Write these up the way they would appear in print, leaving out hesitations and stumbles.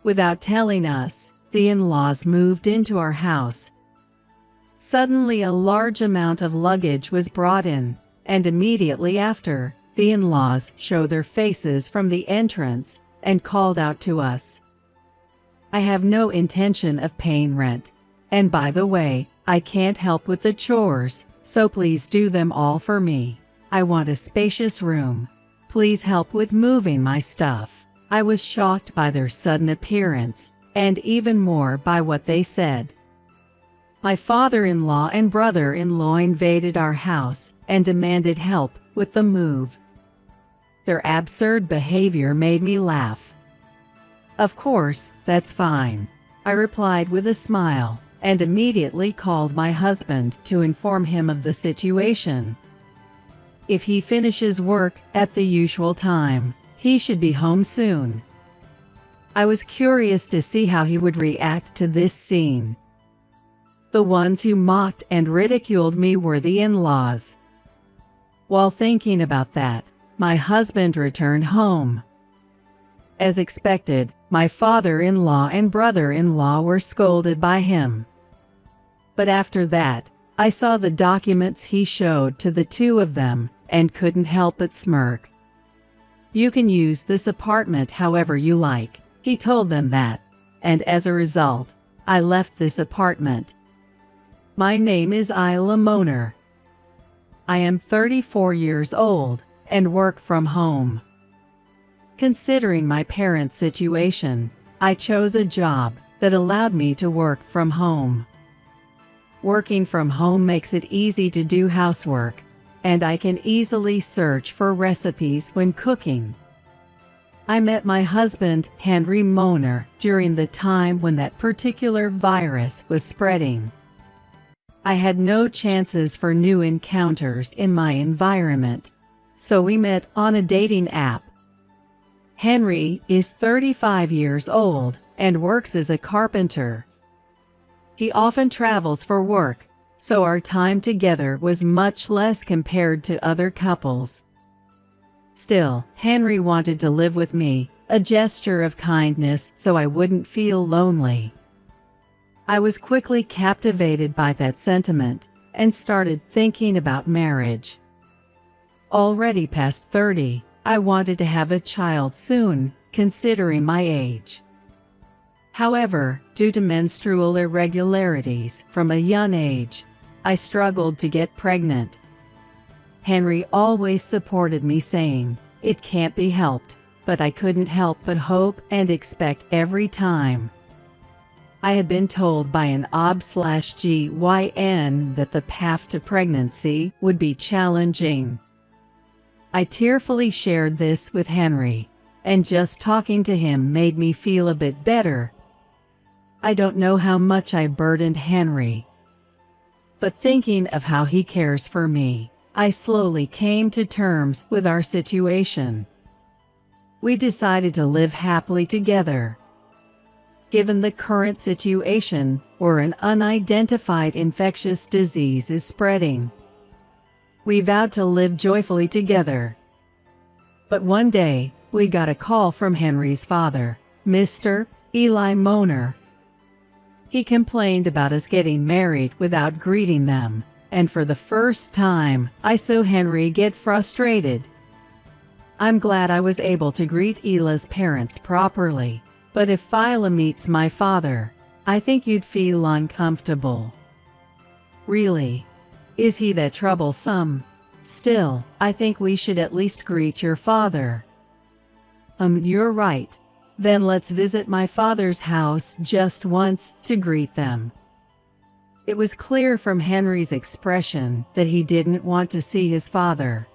Without telling us, the in-laws moved into our house. Suddenly a large amount of luggage was brought in, and immediately after, the in-laws showed their faces from the entrance and called out to us. I have no intention of paying rent. And by the way, I can't help with the chores, so please do them all for me. I want a spacious room. Please help with moving my stuff. I was shocked by their sudden appearance, and even more by what they said. My father-in-law and brother-in-law invaded our house and demanded help with the move. Their absurd behavior made me laugh. Of course, that's fine, I replied with a smile, and immediately called my husband to inform him of the situation. If he finishes work at the usual time, he should be home soon. I was curious to see how he would react to this scene. The ones who mocked and ridiculed me were the in-laws. While thinking about that, my husband returned home. As expected, my father-in-law and brother-in-law were scolded by him. But after that, I saw the documents he showed to the two of them and couldn't help but smirk. You can use this apartment however you like, he told them that, and as a result, I left this apartment. My name is Isla Moner. I am 34 years old and work from home. Considering my parents' situation, I chose a job that allowed me to work from home. Working from home makes it easy to do housework, and I can easily search for recipes when cooking. I met my husband, Henry Moner, during the time when that particular virus was spreading. I had no chances for new encounters in my environment, so we met on a dating app. Henry is 35 years old and works as a carpenter. He often travels for work, so our time together was much less compared to other couples. Still, Henry wanted to live with me, a gesture of kindness so I wouldn't feel lonely. I was quickly captivated by that sentiment and started thinking about marriage. Already past 30, I wanted to have a child soon, considering my age. However, due to menstrual irregularities from a young age, I struggled to get pregnant. Henry always supported me, saying, "It can't be helped," but I couldn't help but hope and expect every time. I had been told by an OB/GYN that the path to pregnancy would be challenging. I tearfully shared this with Henry, and just talking to him made me feel a bit better. I don't know how much I burdened Henry, but thinking of how he cares for me, I slowly came to terms with our situation. We decided to live happily together. Given the current situation, where an unidentified infectious disease is spreading, we vowed to live joyfully together. But one day, we got a call from Henry's father, Mr. Eli Moner. He complained about us getting married without greeting them, and for the first time, I saw Henry get frustrated. I'm glad I was able to greet Eli's parents properly, but if Phila meets my father, I think you'd feel uncomfortable. Really? Is he that troublesome? Still, I think we should at least greet your father. You're right. Then let's visit my father's house just once to greet them. It was clear from Henry's expression that he didn't want to see his father.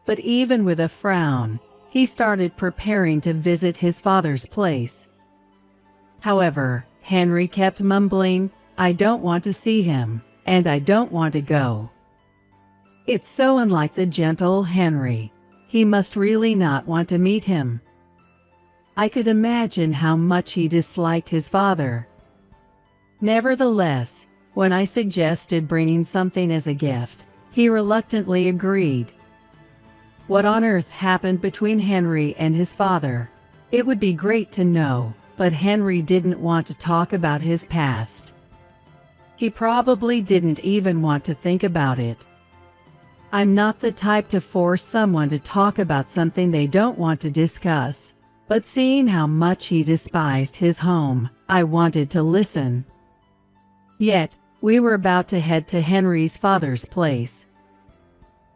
But even with a frown, he started preparing to visit his father's place. However, Henry kept mumbling, "I don't want to see him, and I don't want to go." It's so unlike the gentle Henry. He must really not want to meet him. I could imagine how much he disliked his father. Nevertheless, when I suggested bringing something as a gift, he reluctantly agreed. What on earth happened between Henry and his father? It would be great to know, but Henry didn't want to talk about his past. He probably didn't even want to think about it. I'm not the type to force someone to talk about something they don't want to discuss, but seeing how much he despised his home, I wanted to listen. Yet, we were about to head to Henry's father's place.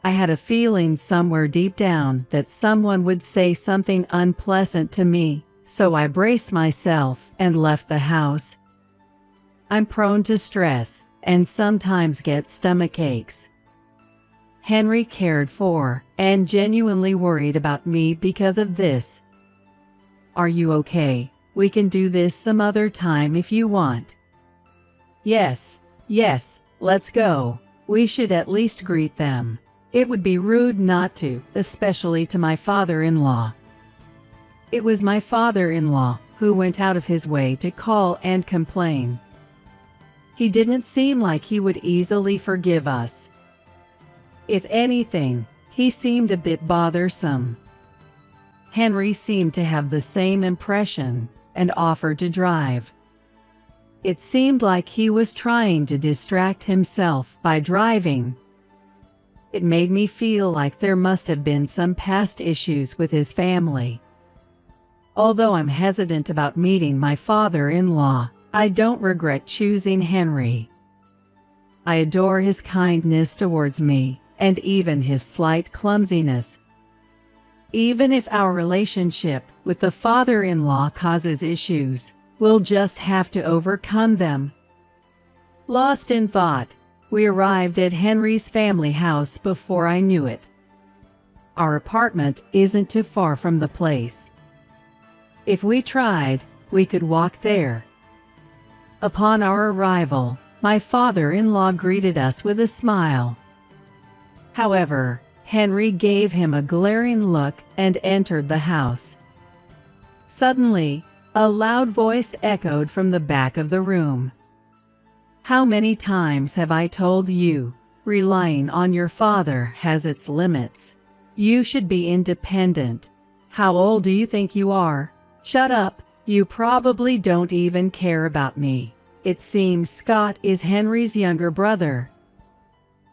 I had a feeling somewhere deep down that someone would say something unpleasant to me, so I braced myself and left the house. I'm prone to stress and sometimes get stomach aches. Henry cared for and genuinely worried about me because of this. "Are you okay? We can do this some other time if you want." Yes, let's go. We should at least greet them. It would be rude not to, especially to my father-in-law. It was my father-in-law who went out of his way to call and complain. He didn't seem like he would easily forgive us. If anything, he seemed a bit bothersome. Henry seemed to have the same impression and offered to drive. It seemed like he was trying to distract himself by driving. It made me feel like there must have been some past issues with his family. Although I'm hesitant about meeting my father-in-law, I don't regret choosing Henry. I adore his kindness towards me, and even his slight clumsiness. Even if our relationship with the father-in-law causes issues, we'll just have to overcome them. Lost in thought, we arrived at Henry's family house before I knew it. Our apartment isn't too far from the place. If we tried, we could walk there. Upon our arrival, my father-in-law greeted us with a smile. However, Henry gave him a glaring look and entered the house. Suddenly, a loud voice echoed from the back of the room. "How many times have I told you, relying on your father has its limits. You should be independent. How old do you think you are? Shut up, you probably don't even care about me." It seems Scott is Henry's younger brother.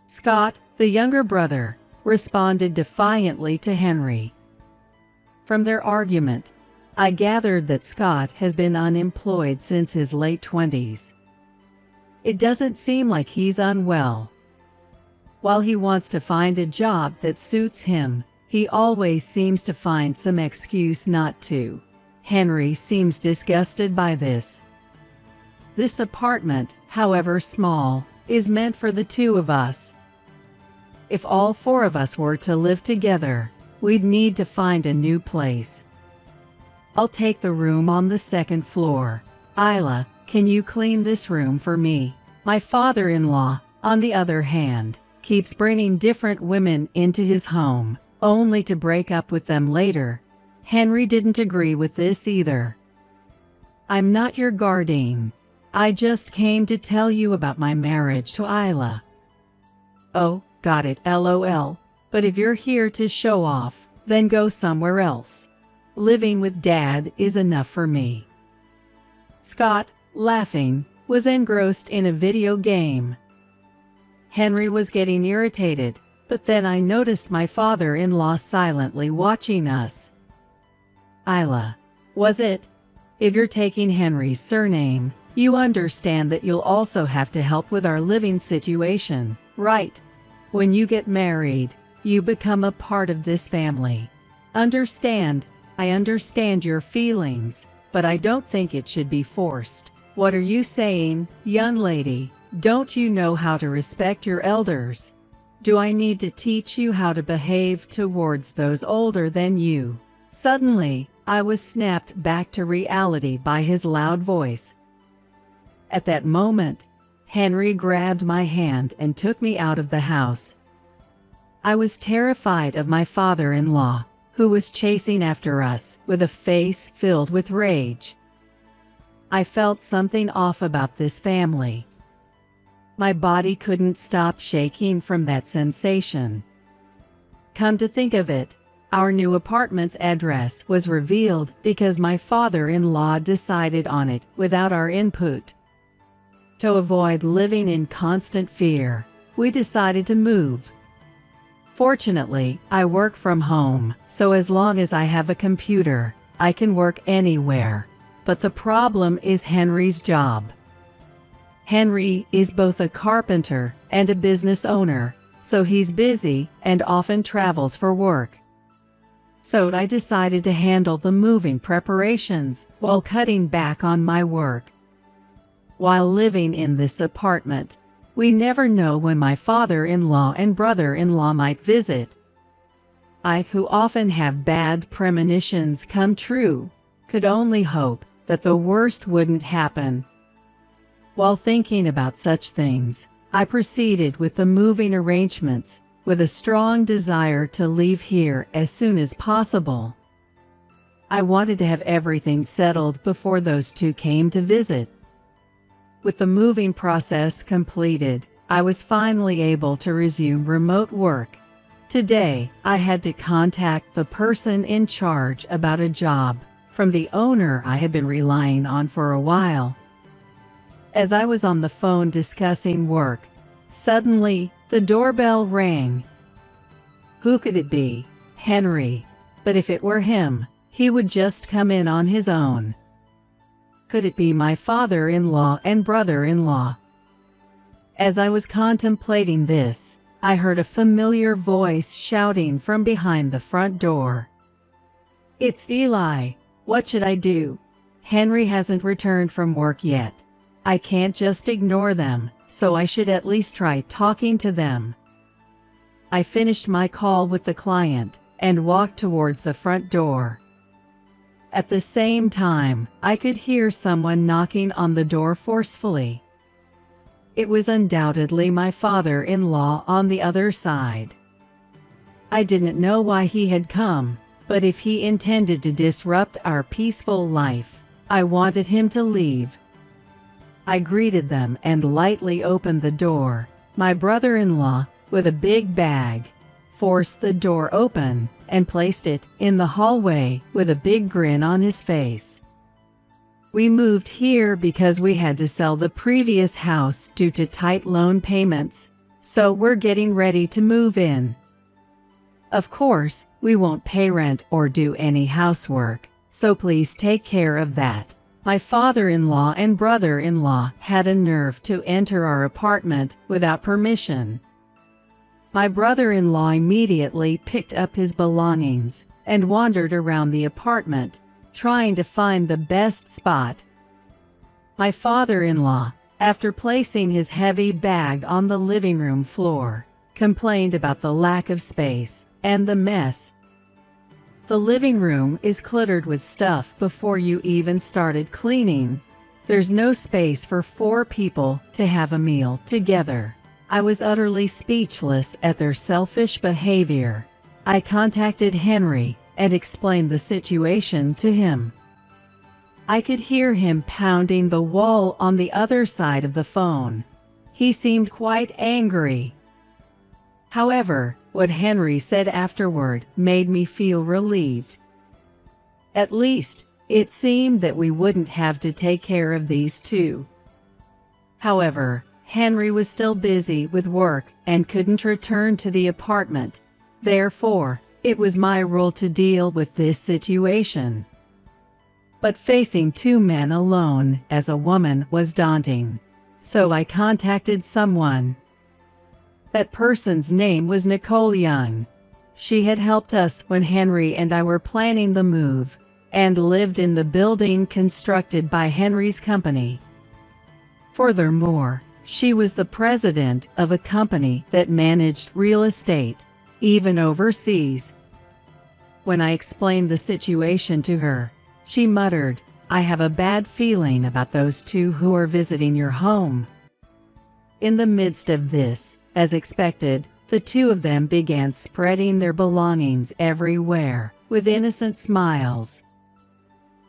Scott, the younger brother, responded defiantly to Henry. From their argument, I gathered that Scott has been unemployed since his late 20s. It doesn't seem like he's unwell. While he wants to find a job that suits him, he always seems to find some excuse not to. Henry seems disgusted by this. This apartment, however small, is meant for the two of us. If all four of us were to live together, we'd need to find a new place. I'll take the room on the second floor. Isla, can you clean this room for me? My father-in-law, on the other hand, keeps bringing different women into his home, only to break up with them later. Henry didn't agree with this either. "I'm not your guardian. I just came to tell you about my marriage to Isla." "Oh, got it, LOL. But if you're here to show off, then go somewhere else. Living with Dad is enough for me." Scott, laughing, was engrossed in a video game. Henry was getting irritated, but then I noticed my father-in-law silently watching us. "Isla, was it? If you're taking Henry's surname, you understand that you'll also have to help with our living situation, right? When you get married, you become a part of this family. I understand your feelings, but I don't think it should be forced. What are you saying, young lady? Don't you know how to respect your elders? Do I need to teach you how to behave towards those older than you?" Suddenly, I was snapped back to reality by his loud voice. At that moment, Henry grabbed my hand and took me out of the house. I was terrified of my father-in-law, who was chasing after us with a face filled with rage. I felt something off about this family. My body couldn't stop shaking from that sensation. Come to think of it, Our new apartment's address was revealed because my father-in-law decided on it without our input. To avoid living in constant fear, we decided to move. Fortunately, I work from home, so as long as I have a computer, I can work anywhere. But the problem is Henry's job. Henry is both a carpenter and a business owner, so he's busy and often travels for work. So I decided to handle the moving preparations while cutting back on my work. While living in this apartment, we never know when my father-in-law and brother-in-law might visit. I, who often have bad premonitions come true, could only hope that the worst wouldn't happen. While thinking about such things, I proceeded with the moving arrangements, with a strong desire to leave here as soon as possible. I wanted to have everything settled before those two came to visit. With the moving process completed, I was finally able to resume remote work. Today, I had to contact the person in charge about a job from the owner I had been relying on for a while. As I was on the phone discussing work, suddenly, the doorbell rang. Who could it be? Henry. But if it were him, he would just come in on his own. Could it be my father-in-law and brother-in-law? As I was contemplating this, I heard a familiar voice shouting from behind the front door. It's Eli. What should I do? Henry hasn't returned from work yet. I can't just ignore them, so I should at least try talking to them. I finished my call with the client and walked towards the front door. At the same time, I could hear someone knocking on the door forcefully. It was undoubtedly my father-in-law on the other side. I didn't know why he had come, but if he intended to disrupt our peaceful life, I wanted him to leave. I greeted them and lightly opened the door. My brother-in-law, with a big bag, forced the door open and placed it in the hallway with a big grin on his face. We moved here because we had to sell the previous house due to tight loan payments, so we're getting ready to move in. Of course, we won't pay rent or do any housework, so please take care of that. My father-in-law and brother-in-law had a nerve to enter our apartment without permission. My brother-in-law immediately picked up his belongings and wandered around the apartment, trying to find the best spot. My father-in-law, after placing his heavy bag on the living room floor, complained about the lack of space and the mess. The living room is cluttered with stuff before you even started cleaning. There's no space for 4 people to have a meal together. I was utterly speechless at their selfish behavior. I contacted Henry and explained the situation to him. I could hear him pounding the wall on the other side of the phone. He seemed quite angry. However, what Henry said afterward made me feel relieved. At least, it seemed that we wouldn't have to take care of these two. However, Henry was still busy with work and couldn't return to the apartment. Therefore, it was my role to deal with this situation. But facing 2 men alone as a woman was daunting. So I contacted someone. That person's name was Nicole Young. She had helped us when Henry and I were planning the move, and lived in the building constructed by Henry's company. Furthermore, she was the president of a company that managed real estate, even overseas. When I explained the situation to her, she muttered, "I have a bad feeling about those 2 who are visiting your home." In the midst of this, as expected, the 2 of them began spreading their belongings everywhere, with innocent smiles.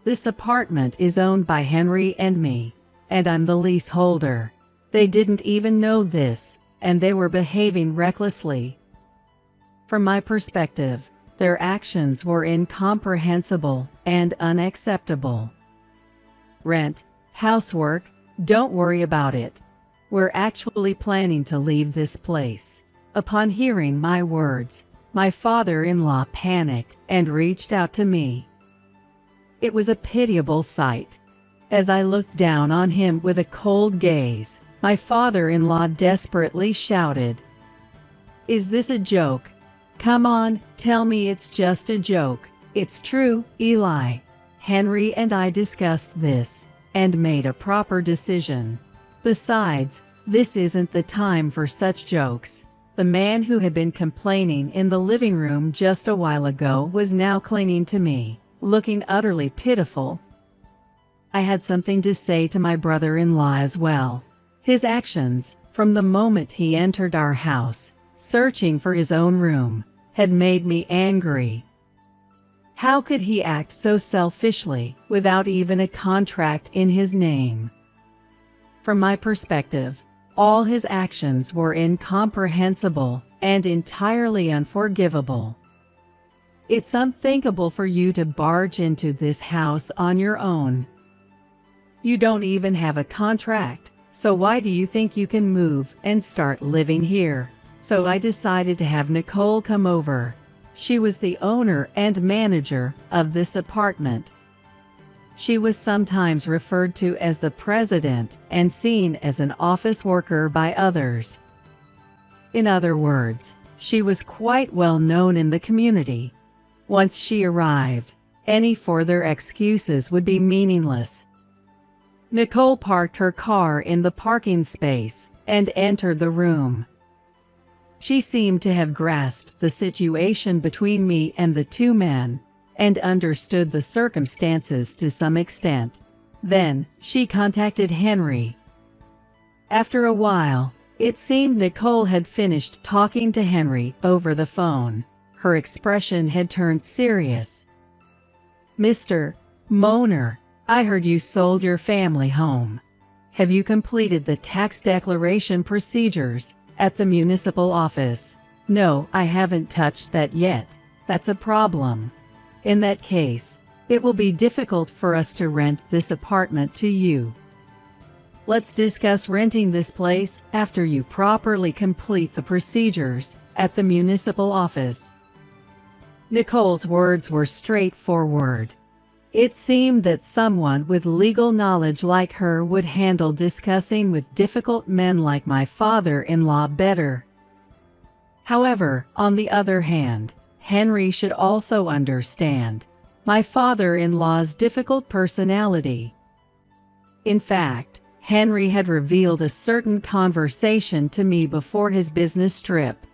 This apartment is owned by Henry and me, and I'm the leaseholder. They didn't even know this, and they were behaving recklessly. From my perspective, their actions were incomprehensible and unacceptable. Rent, housework, don't worry about it. We're actually planning to leave this place. Upon hearing my words, my father-in-law panicked and reached out to me. It was a pitiable sight. As I looked down on him with a cold gaze, my father-in-law desperately shouted, "Is this a joke? Come on, tell me it's just a joke." "It's true, Eli. Henry and I discussed this and made a proper decision. Besides, this isn't the time for such jokes." The man who had been complaining in the living room just a while ago was now clinging to me, looking utterly pitiful. I had something to say to my brother-in-law as well. His actions, from the moment he entered our house, searching for his own room, had made me angry. How could he act so selfishly, without even a contract in his name? From my perspective, all his actions were incomprehensible and entirely unforgivable. It's unthinkable for you to barge into this house on your own. You don't even have a contract, so why do you think you can move and start living here? So I decided to have Nicole come over. She was the owner and manager of this apartment. She was sometimes referred to as the president and seen as an office worker by others. In other words, she was quite well known in the community. Once she arrived, any further excuses would be meaningless. Nicole parked her car in the parking space and entered the room. She seemed to have grasped the situation between me and the two men and understood the circumstances to some extent. Then, she contacted Henry. After a while, it seemed Nicole had finished talking to Henry over the phone. Her expression had turned serious. "Mr. Moner, I heard you sold your family home. Have you completed the tax declaration procedures at the municipal office?" "No, I haven't touched that yet. That's a problem. In that case, it will be difficult for us to rent this apartment to you. Let's discuss renting this place after you properly complete the procedures at the municipal office." Nicole's words were straightforward. It seemed that someone with legal knowledge like her would handle discussing with difficult men like my father-in-law better. However, on the other hand, Henry should also understand my father-in-law's difficult personality. In fact, Henry had revealed a certain conversation to me before his business trip.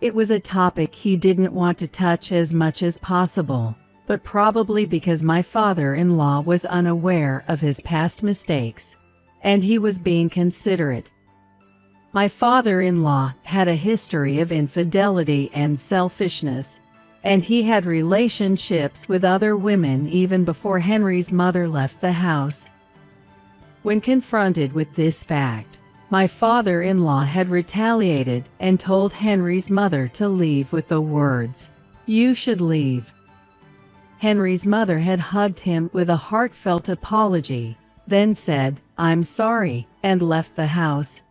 It was a topic he didn't want to touch as much as possible, but probably because my father-in-law was unaware of his past mistakes, and he was being considerate. My father-in-law had a history of infidelity and selfishness, and he had relationships with other women even before Henry's mother left the house. When confronted with this fact, my father-in-law had retaliated and told Henry's mother to leave with the words, "You should leave." Henry's mother had hugged him with a heartfelt apology, then said, "I'm sorry," and left the house.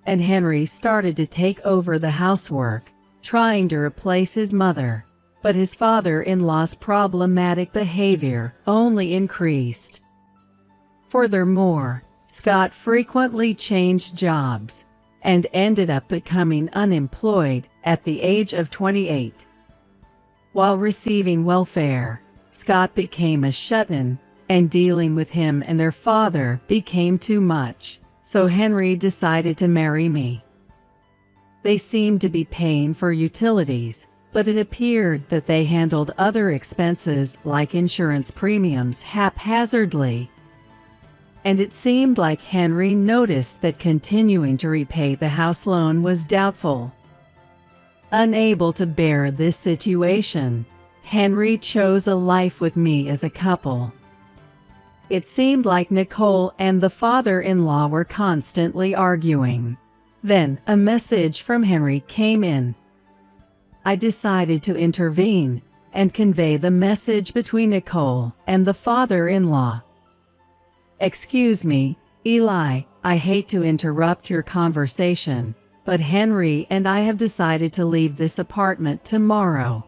And Henry started to take over the housework, trying to replace his mother, but his father-in-law's problematic behavior only increased. Furthermore, Scott frequently changed jobs and ended up becoming unemployed at the age of 28. While receiving welfare, Scott became a shut-in, and dealing with him and their father became too much, so Henry decided to marry me. They seemed to be paying for utilities, but it appeared that they handled other expenses like insurance premiums haphazardly. And it seemed like Henry noticed that continuing to repay the house loan was doubtful. Unable to bear this situation, Henry chose a life with me as a couple. It seemed like Nicole and the father-in-law were constantly arguing. Then, a message from Henry came in. I decided to intervene and convey the message between Nicole and the father-in-law. "Excuse me, Eli, I hate to interrupt your conversation, but Henry and I have decided to leave this apartment tomorrow."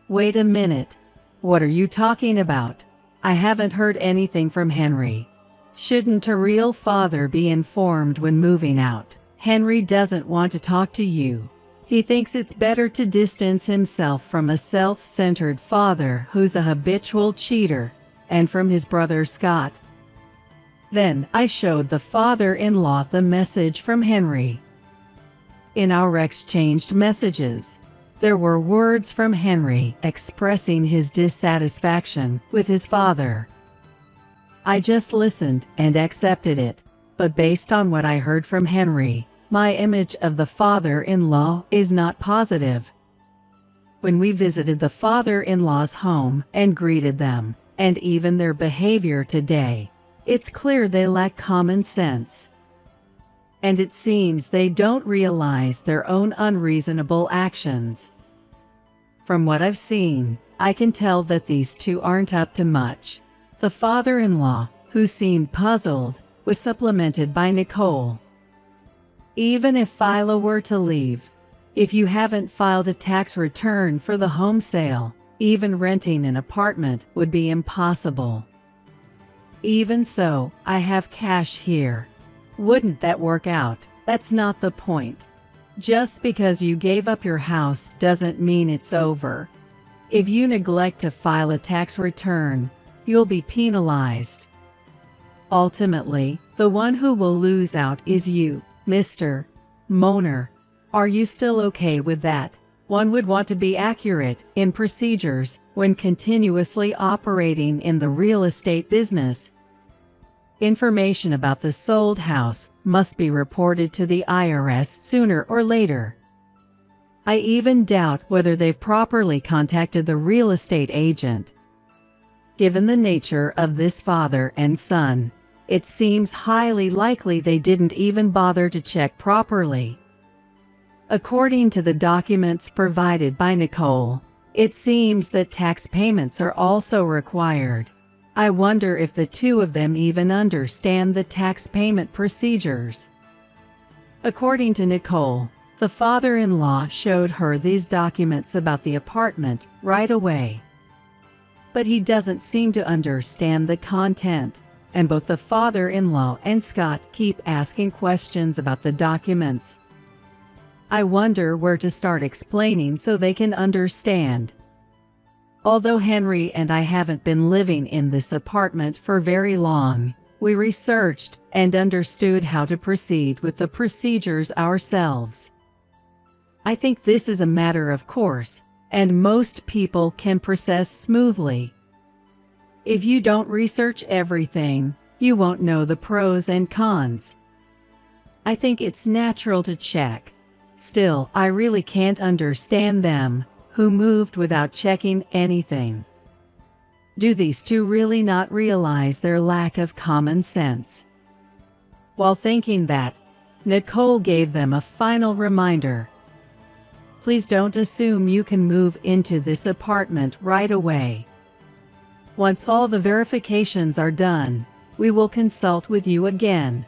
"Wait a minute. What are you talking about? I haven't heard anything from Henry. Shouldn't a real father be informed when moving out? Henry doesn't want to talk to you. He thinks it's better to distance himself from a self-centered father who's a habitual cheater, and from his brother Scott." Then I showed the father-in-law the message from Henry. In our exchanged messages, there were words from Henry expressing his dissatisfaction with his father. I just listened and accepted it, but based on what I heard from Henry, my image of the father-in-law is not positive. When we visited the father-in-law's home and greeted them, and even their behavior today, it's clear they lack common sense. And it seems they don't realize their own unreasonable actions. From what I've seen, I can tell that these two aren't up to much. The father-in-law, who seemed puzzled, was supplemented by Nicole. "Even if Philo were to leave, if you haven't filed a tax return for the home sale, even renting an apartment would be impossible. Even so, I have cash here. Wouldn't that work out? That's not the point. Just because you gave up your house doesn't mean it's over. If you neglect to file a tax return, you'll be penalized. Ultimately, the one who will lose out is you, Mr. Moner. Are you still okay with that? One would want to be accurate in procedures when continuously operating in the real estate business. Information about the sold house must be reported to the IRS sooner or later. I even doubt whether they've properly contacted the real estate agent. Given the nature of this father and son, it seems highly likely they didn't even bother to check properly. According to the documents provided by Nicole, it seems that tax payments are also required. I wonder if the two of them even understand the tax payment procedures. According to Nicole, the father-in-law showed her these documents about the apartment right away. But he doesn't seem to understand the content, and both the father-in-law and Scott keep asking questions about the documents. I wonder where to start explaining so they can understand. Although Henry and I haven't been living in this apartment for very long, we researched and understood how to proceed with the procedures ourselves. I think this is a matter of course, and most people can process smoothly. If you don't research everything, you won't know the pros and cons. I think it's natural to check. Still, I really can't understand them, who moved without checking anything. Do these two really not realize their lack of common sense? While thinking that, Nicole gave them a final reminder. Please don't assume you can move into this apartment right away. Once all the verifications are done, we will consult with you again.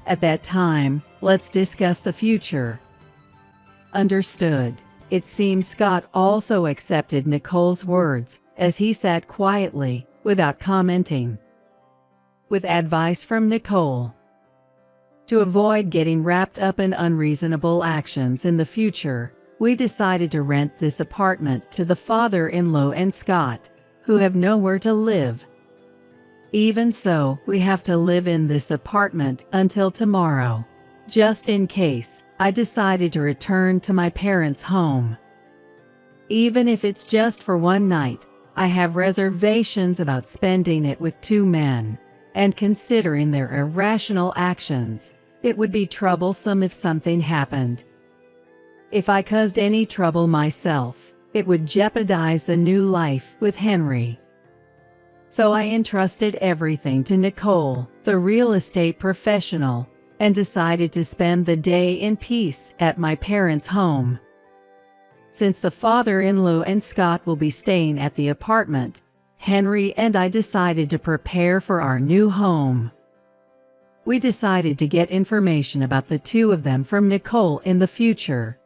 At that time, let's discuss the future. Understood. It seems Scott also accepted Nicole's words, as he sat quietly, without commenting. With advice from Nicole. To avoid getting wrapped up in unreasonable actions in the future, we decided to rent this apartment to the father-in-law and Scott, who have nowhere to live. Even so, we have to live in this apartment until tomorrow. Just in case, I decided to return to my parents' home. Even if it's just for one night, I have reservations about spending it with two men, and considering their irrational actions, it would be troublesome if something happened. If I caused any trouble myself, it would jeopardize the new life with Henry. So I entrusted everything to Nicole, the real estate professional, and decided to spend the day in peace at my parents' home. Since the father-in-law and Scott will be staying at the apartment, Henry and I decided to prepare for our new home. We decided to get information about the two of them from Nicole in the future.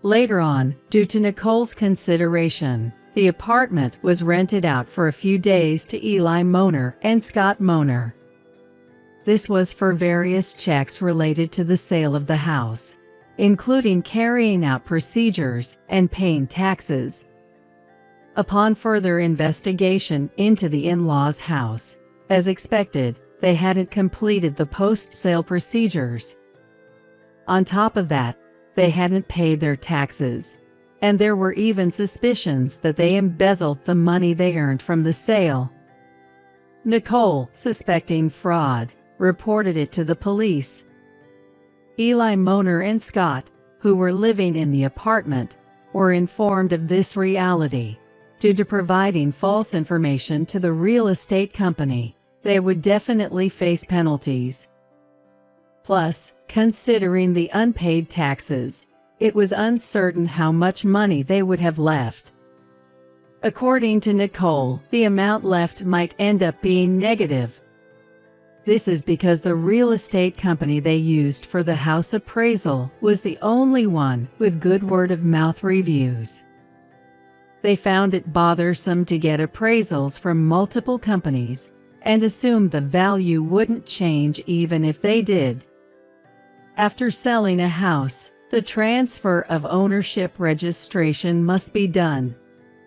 Later on, due to Nicole's consideration, the apartment was rented out for a few days to Eli Moner and Scott Moner. This was for various checks related to the sale of the house, including carrying out procedures and paying taxes. Upon further investigation into the in-laws' house, as expected, they hadn't completed the post-sale procedures. On top of that, they hadn't paid their taxes, and there were even suspicions that they embezzled the money they earned from the sale. Nicole, suspecting fraud, reported it to the police. Eli Moner and Scott, who were living in the apartment, were informed of this reality. Due to providing false information to the real estate company, they would definitely face penalties. Plus, considering the unpaid taxes, it was uncertain how much money they would have left. According to Nicole, the amount left might end up being negative. This is because the real estate company they used for the house appraisal was the only one with good word-of-mouth reviews. They found it bothersome to get appraisals from multiple companies and assumed the value wouldn't change even if they did. After selling a house, the transfer of ownership registration must be done.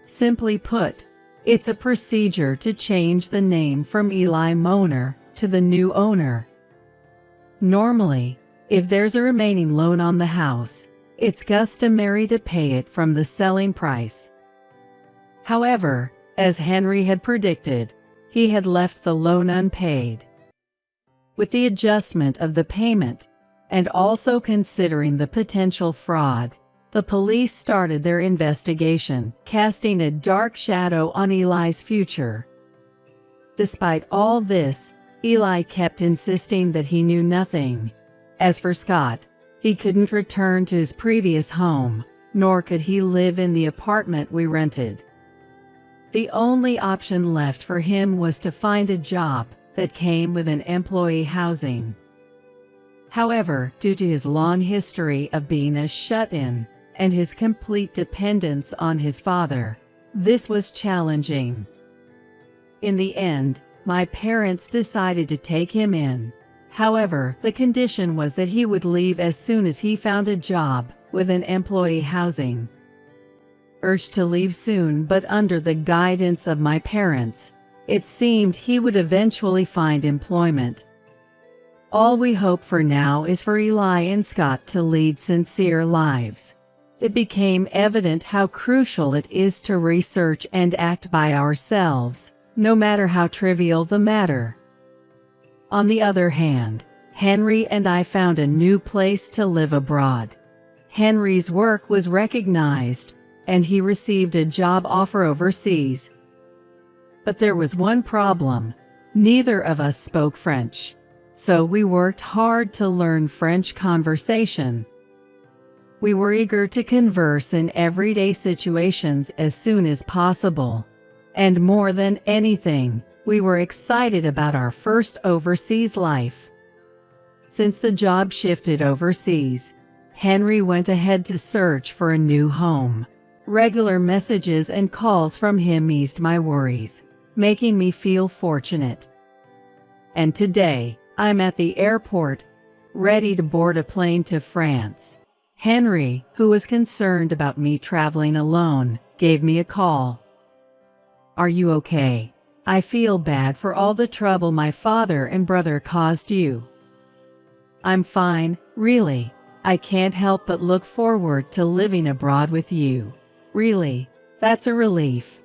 Simply put, it's a procedure to change the name from Eli Moner to the new owner. Normally, if there's a remaining loan on the house, it's customary to pay it from the selling price. However, as Henry had predicted, he had left the loan unpaid. With the adjustment of the payment, and also considering the potential fraud, the police started their investigation, casting a dark shadow on Eli's future. Despite all this, Eli kept insisting that he knew nothing. As for Scott, he couldn't return to his previous home, nor could he live in the apartment we rented. The only option left for him was to find a job that came with an employee housing. However, due to his long history of being a shut-in and his complete dependence on his father, this was challenging. In the end, my parents decided to take him in. However, the condition was that he would leave as soon as he found a job with an employee housing. Urged to leave soon but under the guidance of my parents, it seemed he would eventually find employment. All we hope for now is for Eli and Scott to lead sincere lives. It became evident how crucial it is to research and act by ourselves, no matter how trivial the matter. On the other hand, Henry and I found a new place to live abroad. Henry's work was recognized, and he received a job offer overseas. But there was one problem: neither of us spoke French, so we worked hard to learn French conversation. We were eager to converse in everyday situations as soon as possible, and more than anything, we were excited about our first overseas life. Since the job shifted overseas, Henry went ahead to search for a new home. Regular messages and calls from him eased my worries, making me feel fortunate. And today, I'm at the airport, ready to board a plane to France. Henry, who was concerned about me traveling alone, gave me a call. "Are you okay? I feel bad for all the trouble my father and brother caused you." "I'm fine, really. I can't help but look forward to living abroad with you. Really, that's a relief."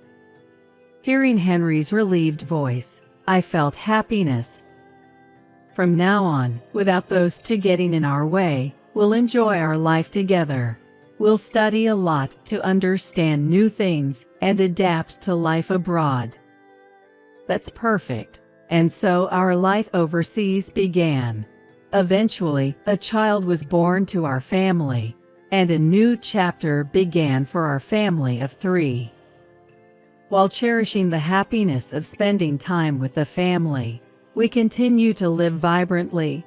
Hearing Henry's relieved voice, I felt happiness. From now on, without those two getting in our way, we'll enjoy our life together. We'll study a lot to understand new things and adapt to life abroad. That's perfect. And so our life overseas began. Eventually, a child was born to our family, and a new chapter began for our family of 3. While cherishing the happiness of spending time with the family, we continue to live vibrantly,